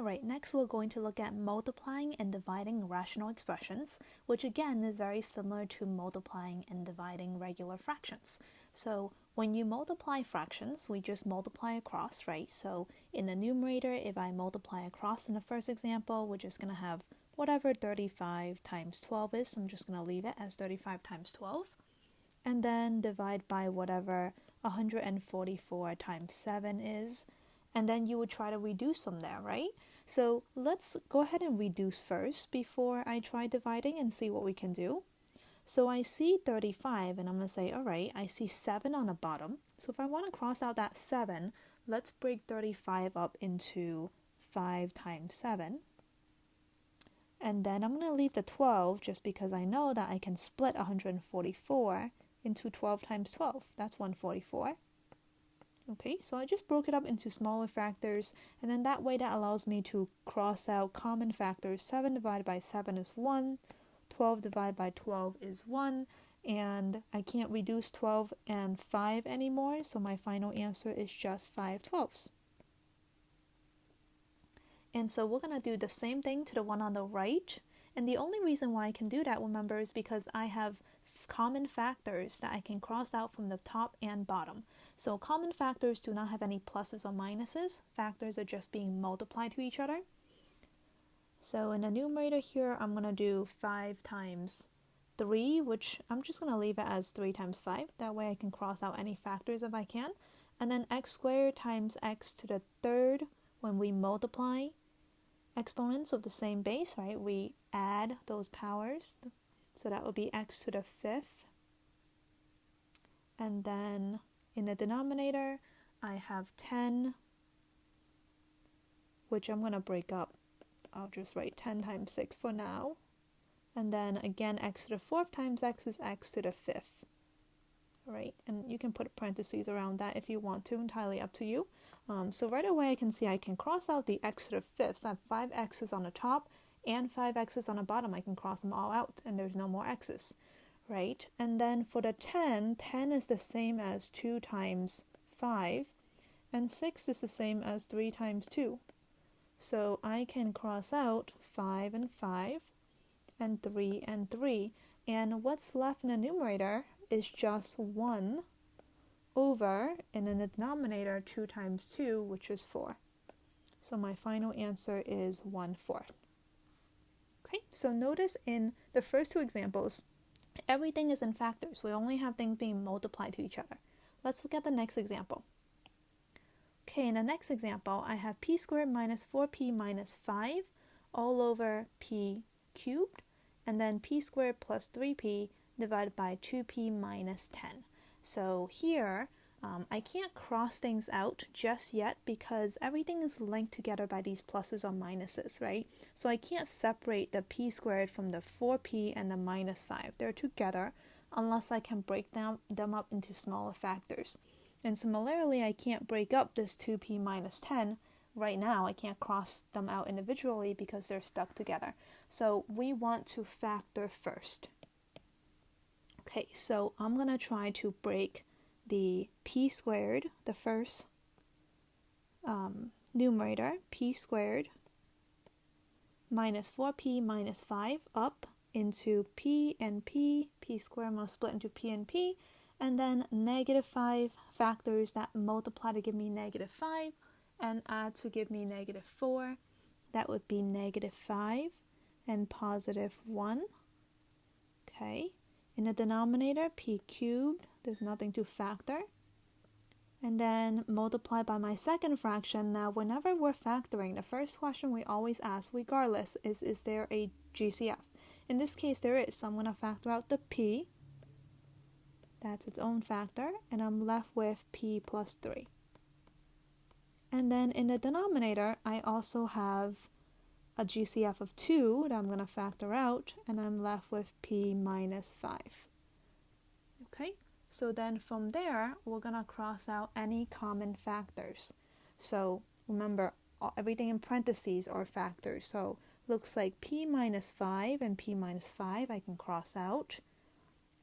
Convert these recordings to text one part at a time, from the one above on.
Alright, next we're going to look at multiplying and dividing rational expressions, which again is very similar to multiplying and dividing regular fractions. So when you multiply fractions, we just multiply across, right? So in the numerator, if I multiply across in the first example, we're just going to have whatever 35 times 12 is. I'm just going to leave it as 35 times 12. And then divide by whatever 144 times 7 is. And then you would try to reduce from there, right? So let's go ahead and reduce first before I try dividing and see what we can do. So I see 35 and I'm going to say, all right, I see 7 on the bottom. So if I want to cross out that 7, let's break 35 up into 5 times 7. And then I'm going to leave the 12 just because I know that I can split 144 into 12 times 12. That's 144. Okay, so I just broke it up into smaller factors, and then that way that allows me to cross out common factors. 7 divided by 7 is 1, 12 divided by 12 is 1, and I can't reduce 12 and 5 anymore, so my final answer is just 5/12. And so we're going to do the same thing to the one on the right, and the only reason why I can do that, remember, is because I have common factors that I can cross out from the top and bottom. So common factors do not have any pluses or minuses. Factors are just being multiplied to each other. So in the numerator here, I'm going to do 5 times 3, which I'm just going to leave it as 3 times 5. That way I can cross out any factors if I can. And then x squared times x to the third. When we multiply exponents of the same base, right, we add those powers. So that would be x to the 5th. And then in the denominator, I have 10, which I'm going to break up. I'll just write 10 times 6 for now. And then again, x to the 4th times x is x to the 5th. All right, and you can put parentheses around that if you want to, entirely up to you. So right away I can see I can cross out the x to the 5th. So I have 5 x's on the top and 5 x's on the bottom. I can cross them all out and there's no more x's. Right, and then for the 10 is the same as 2 times 5, and 6 is the same as 3 times 2. So I can cross out 5 and 5, and 3 and 3, and what's left in the numerator is just 1 over, and in the denominator, 2 times 2, which is 4. So my final answer is 1/4. Okay, so notice in the first two examples, everything is in factors. We only have things being multiplied to each other. Let's look at the next example. Okay, in the next example, I have p squared minus 4p minus 5 all over p cubed, and then p squared plus 3p divided by 2p minus 10. So here, I can't cross things out just yet because everything is linked together by these pluses or minuses, right? So I can't separate the p squared from the 4p and the minus 5. They're together unless I can break them up into smaller factors. And similarly, I can't break up this 2p minus 10 right now. I can't cross them out individually because they're stuck together. So we want to factor first. Okay, so I'm going to try to break the p squared, the first numerator, p squared minus 4p minus 5 up into p and p squared, I'm going to split into p, and then negative 5 factors that multiply to give me negative 5 and add to give me negative 4. That would be negative 5 and positive 1. Okay. In the denominator, p cubed, there's nothing to factor. And then multiply by my second fraction. Now, whenever we're factoring, the first question we always ask, regardless, is there a GCF? In this case, there is. So I'm going to factor out the p. That's its own factor. And I'm left with p plus 3. And then in the denominator, I also have a GCF of 2 that I'm going to factor out, and I'm left with p minus 5. Okay, so then from there, we're going to cross out any common factors. So remember, everything in parentheses are factors. So looks like p minus 5 and p minus 5 I can cross out.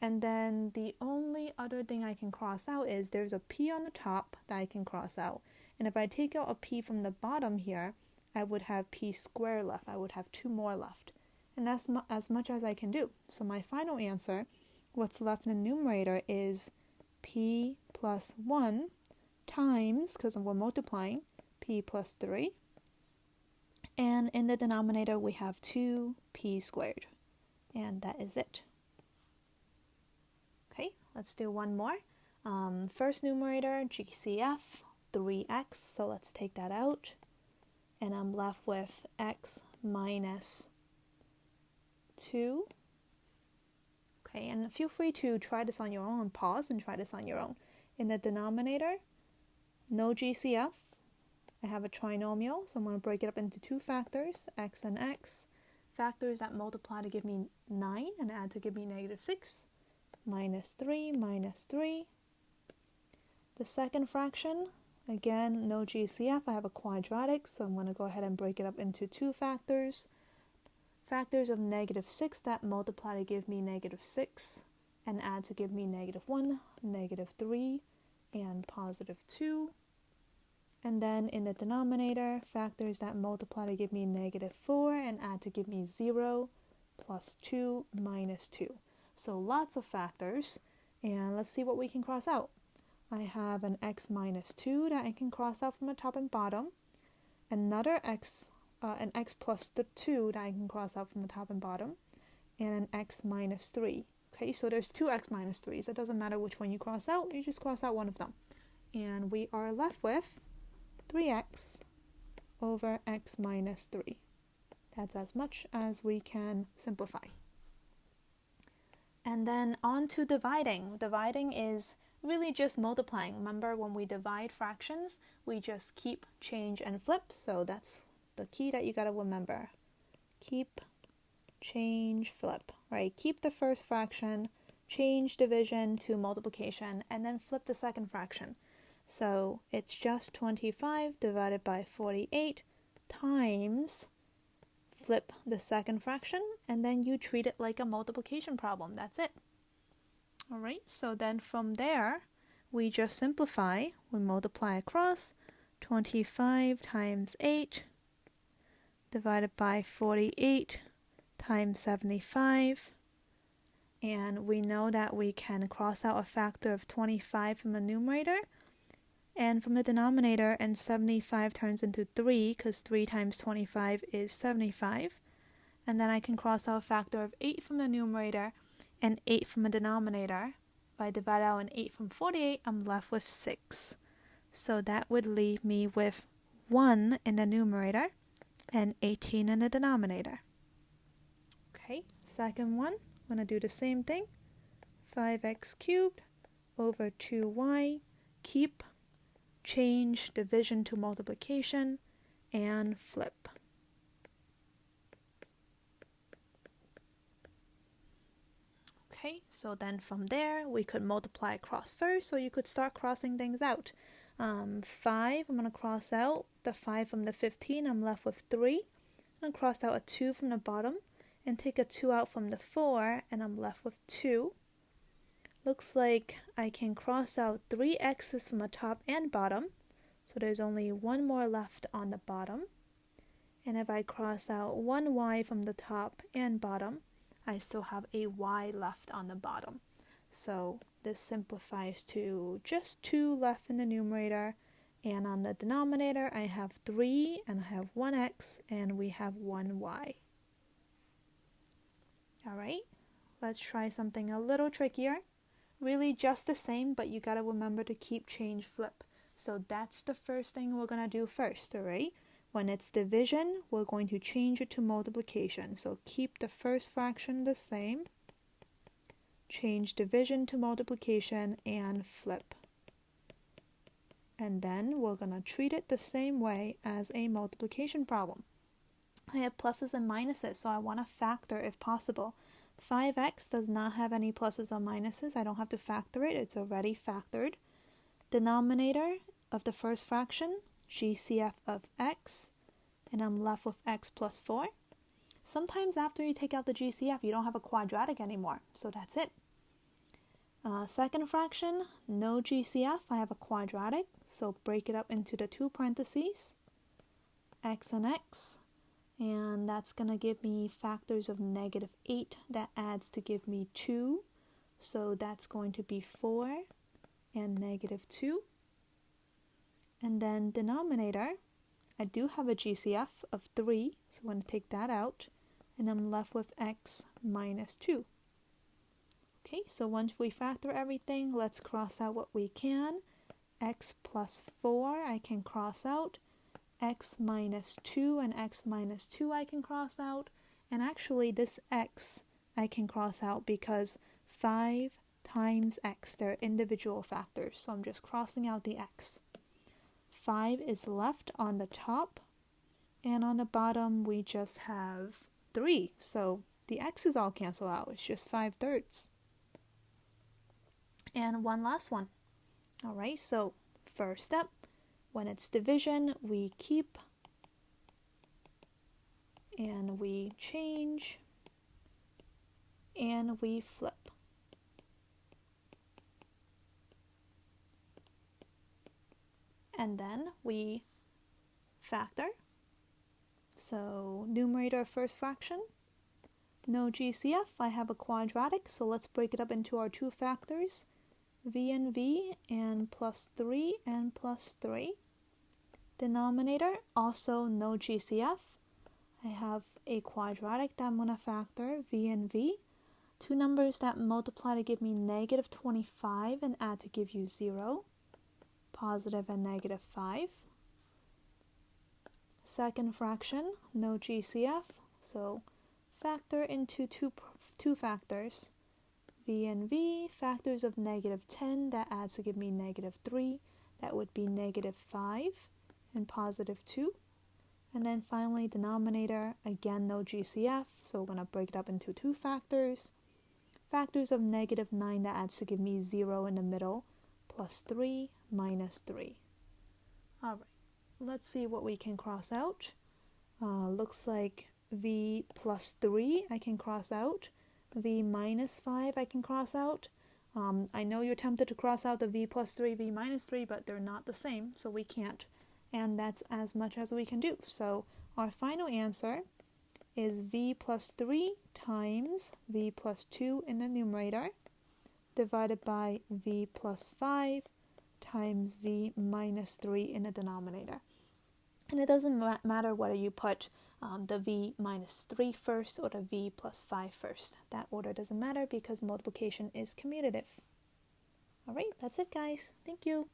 And then the only other thing I can cross out is there's a p on the top that I can cross out. And if I take out a p from the bottom here, I would have p squared left. I would have 2 more left. And that's as much as I can do. So my final answer, what's left in the numerator, is p plus 1 times, because we're multiplying, p plus 3. And in the denominator, we have 2p squared. And that is it. Okay, let's do one more. First numerator, GCF, 3x, so let's take that out. And I'm left with x minus 2. Okay, and feel free to try this on your own, pause and try this on your own. In the denominator, no GCF. I have a trinomial, so I'm going to break it up into 2 factors, x and x. Factors that multiply to give me 9 and add to give me negative 6. Minus 3, minus 3. The second fraction, again, no GCF. I have a quadratic, so I'm going to go ahead and break it up into 2 factors. Factors of negative 6 that multiply to give me negative 6 and add to give me negative 1, negative 3, and positive 2. And then in the denominator, factors that multiply to give me negative 4 and add to give me 0, plus 2, minus 2. So lots of factors, and let's see what we can cross out. I have an x minus 2 that I can cross out from the top and bottom, another x, an x plus the 2 that I can cross out from the top and bottom, and an x minus 3. Okay, so there's 2 x minus 3s. It doesn't matter which one you cross out, you just cross out one of them. And we are left with 3x over x minus 3. That's as much as we can simplify. And then on to dividing. Dividing is really just multiplying. Remember, when we divide fractions, we just keep, change, and flip. So that's the key that you got to remember. Keep, change, flip, right? Keep the first fraction, change division to multiplication, and then flip the second fraction. So it's just 25 divided by 48 times, flip the second fraction, and then you treat it like a multiplication problem. That's it. All right, so then from there, we just simplify. We multiply across 25 times 8 divided by 48 times 75. And we know that we can cross out a factor of 25 from the numerator and from the denominator, and 75 turns into 3 because 3 times 25 is 75. And then I can cross out a factor of 8 from the numerator and 8 from the denominator. If I divide out an 8 from 48, I'm left with 6. So that would leave me with 1 in the numerator and 18 in the denominator. Okay, second one, I'm going to do the same thing. 5x cubed over 2y, keep, change division to multiplication, and flip. Okay, so then from there, we could multiply across first, so you could start crossing things out. 5, I'm going to cross out the 5 from the 15, I'm left with 3. I'm going to cross out a 2 from the bottom, and take a 2 out from the 4, and I'm left with 2. Looks like I can cross out 3 x's from the top and bottom, so there's only one more left on the bottom. And if I cross out 1 y from the top and bottom, I still have a y left on the bottom. So this simplifies to just 2 left in the numerator, and on the denominator I have 3 and I have 1x and we have 1y. Alright, let's try something a little trickier. Really just the same, but you gotta remember to keep, change, flip. So that's the first thing we're gonna do first, alright? When it's division, we're going to change it to multiplication. So keep the first fraction the same, change division to multiplication, and flip. And then we're gonna treat it the same way as a multiplication problem. I have pluses and minuses, so I want to factor if possible. 5x does not have any pluses or minuses. I don't have to factor it. It's already factored. Denominator of the first fraction, GCF of x, and I'm left with x plus 4. Sometimes after you take out the GCF, you don't have a quadratic anymore, so that's it. Second fraction, no GCF. I have a quadratic, so break it up into the 2 parentheses. x and x, and that's going to give me factors of -8. That adds to give me 2, so that's going to be 4 and -2. And then denominator, I do have a GCF of 3, so I'm going to take that out, and I'm left with x minus 2. Okay, so once we factor everything, let's cross out what we can. X plus 4 I can cross out. X minus 2 and x minus 2 I can cross out. And actually this x I can cross out because 5 times x, they're individual factors. So I'm just crossing out the x. 5 is left on the top, and on the bottom we just have 3. So the x's all cancel out. It's just 5/3. And one last one. All right, so first step, when it's division, we keep and we change and we flip. And then we factor. So numerator first fraction, no GCF, I have a quadratic, so let's break it up into our two factors, v and v, and plus 3 and plus 3. Denominator, also no GCF. I have a quadratic that I'm going to factor, v and v. Two numbers that multiply to give me -25 and add to give you 0. Positive and -5. Second fraction, no GCF, so factor into two factors. V and v, factors of -10, that adds to give me -3. That would be -5 and positive 2. And then finally, denominator, again no GCF, so we're going to break it up into two factors. Factors of -9, that adds to give me 0 in the middle, plus 3 minus 3. Alright, let's see what we can cross out. Looks like v plus 3 I can cross out. V minus 5 I can cross out. I know you're tempted to cross out the v plus 3, v minus 3, but they're not the same, so we can't. And that's as much as we can do. So our final answer is v plus 3 times v plus 2 in the numerator divided by v plus 5 times v minus 3 in the denominator. And it doesn't matter whether you put the v minus 3 first or the v plus 5 first. That order doesn't matter because multiplication is commutative. Alright, that's it guys. Thank you.